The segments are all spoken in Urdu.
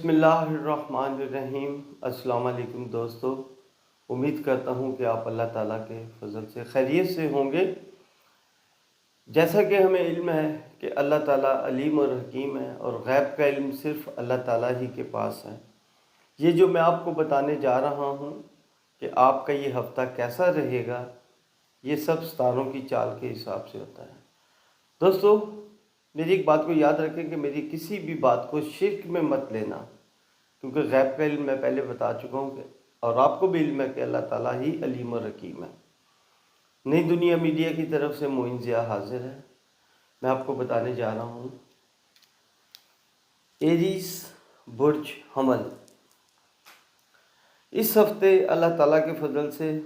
بسم اللہ الرحمن الرحیم۔ السلام علیکم دوستو، امید کرتا ہوں کہ آپ اللہ تعالیٰ کے فضل سے خیریت سے ہوں گے۔ جیسا کہ ہمیں علم ہے کہ اللہ تعالیٰ علیم اور حکیم ہے، اور غیب کا علم صرف اللہ تعالیٰ ہی کے پاس ہے۔ یہ جو میں آپ کو بتانے جا رہا ہوں کہ آپ کا یہ ہفتہ کیسا رہے گا، یہ سب ستاروں کی چال کے حساب سے ہوتا ہے۔ دوستو، میری ایک بات کو یاد رکھیں کہ میری کسی بھی بات کو شرک میں مت لینا، کیونکہ غیب کا علم میں پہلے بتا چکا ہوں کہ اور آپ کو بھی علم ہے کہ اللہ تعالیٰ ہی علیم اور حکیم ہے۔ نئی دنیا میڈیا کی طرف سے معین ضیاء حاضر ہے۔ میں آپ کو بتانے جا رہا ہوں ایریز برج حمل۔ اس ہفتے اللہ تعالیٰ کے فضل سے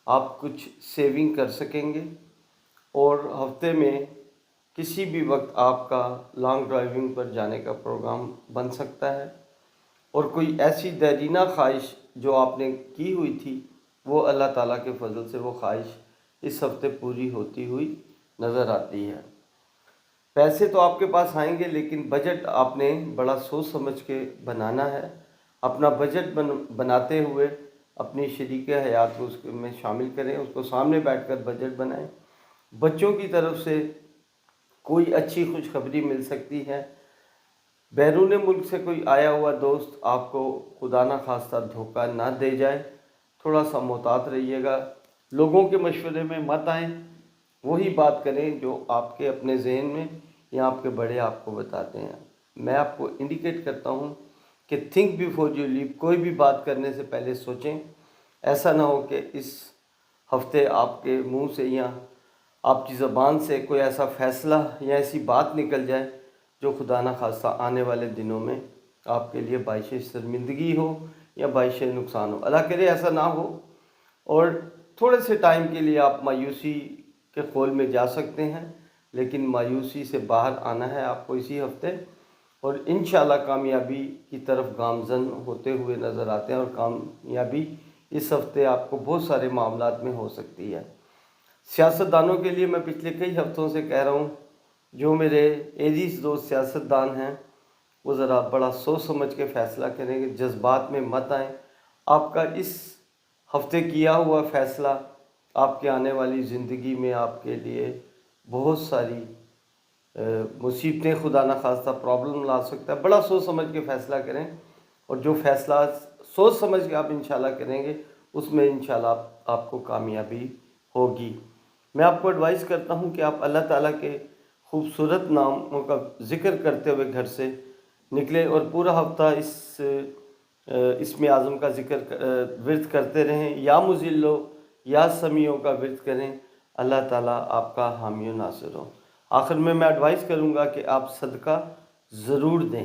آپ کچھ سیونگ کر سکیں گے، اور ہفتے میں کسی بھی وقت آپ کا لانگ ڈرائیونگ پر جانے کا پروگرام بن سکتا ہے، اور کوئی ایسی دیرینہ خواہش جو آپ نے کی ہوئی تھی وہ اللہ تعالیٰ کے فضل سے وہ خواہش اس ہفتے پوری ہوتی ہوئی نظر آتی ہے۔ پیسے تو آپ کے پاس آئیں گے، لیکن بجٹ آپ نے بڑا سوچ سمجھ کے بنانا ہے۔ اپنا بجٹ بناتے ہوئے اپنی شریک حیات کو اس میں شامل کریں، اس کو سامنے بیٹھ کر بجٹ بنائیں۔ بچوں کی طرف سے کوئی اچھی خوشخبری مل سکتی ہے۔ بیرون ملک سے کوئی آیا ہوا دوست آپ کو خدا نہ خواستہ دھوکہ نہ دے جائے، تھوڑا سا محتاط رہیے گا۔ لوگوں کے مشورے میں مت آئیں، وہی بات کریں جو آپ کے اپنے ذہن میں یا آپ کے بڑے آپ کو بتاتے ہیں۔ میں آپ کو انڈیکیٹ کرتا ہوں کہ تھنک بیفور یو لیو، کوئی بھی بات کرنے سے پہلے سوچیں۔ ایسا نہ ہو کہ اس ہفتے آپ کے منہ سے یا آپ کی زبان سے کوئی ایسا فیصلہ یا ایسی بات نکل جائے جو خدا نہ خواستہ آنے والے دنوں میں آپ کے لیے باعث شرمندگی ہو یا باعث نقصان ہو۔ اللہ کرے ایسا نہ ہو، اور تھوڑے سے ٹائم کے لیے آپ مایوسی کے خول میں جا سکتے ہیں، لیکن مایوسی سے باہر آنا ہے آپ کو اسی ہفتے، اور انشاءاللہ کامیابی کی طرف گامزن ہوتے ہوئے نظر آتے ہیں، اور کامیابی اس ہفتے آپ کو بہت سارے معاملات میں ہو سکتی ہے۔ سیاستدانوں کے لیے میں پچھلے کئی ہفتوں سے کہہ رہا ہوں، جو میرے ایریز دوست سیاستدان ہیں وہ ذرا بڑا سوچ سمجھ کے فیصلہ کریں گے، جذبات میں مت آئیں۔ آپ کا اس ہفتے کیا ہوا فیصلہ آپ کے آنے والی زندگی میں آپ کے لیے بہت ساری مصیبتیں خدا نہ خواستہ پرابلم لا سکتا ہے۔ بڑا سوچ سمجھ کے فیصلہ کریں، اور جو فیصلہ سوچ سمجھ کے آپ انشاءاللہ کریں گے اس میں انشاءاللہ آپ کو کامیابی ہوگی۔ میں آپ کو ایڈوائز کرتا ہوں کہ آپ اللہ تعالیٰ کے خوبصورت ناموں کا ذکر کرتے ہوئے گھر سے نکلیں، اور پورا ہفتہ اسم اعظم کا ذکر ورد کرتے رہیں۔ یا مذلو یا سمیعوں کا ورد کریں، اللہ تعالیٰ آپ کا حامی و ناصر ہو۔ آخر میں ایڈوائز کروں گا کہ آپ صدقہ ضرور دیں۔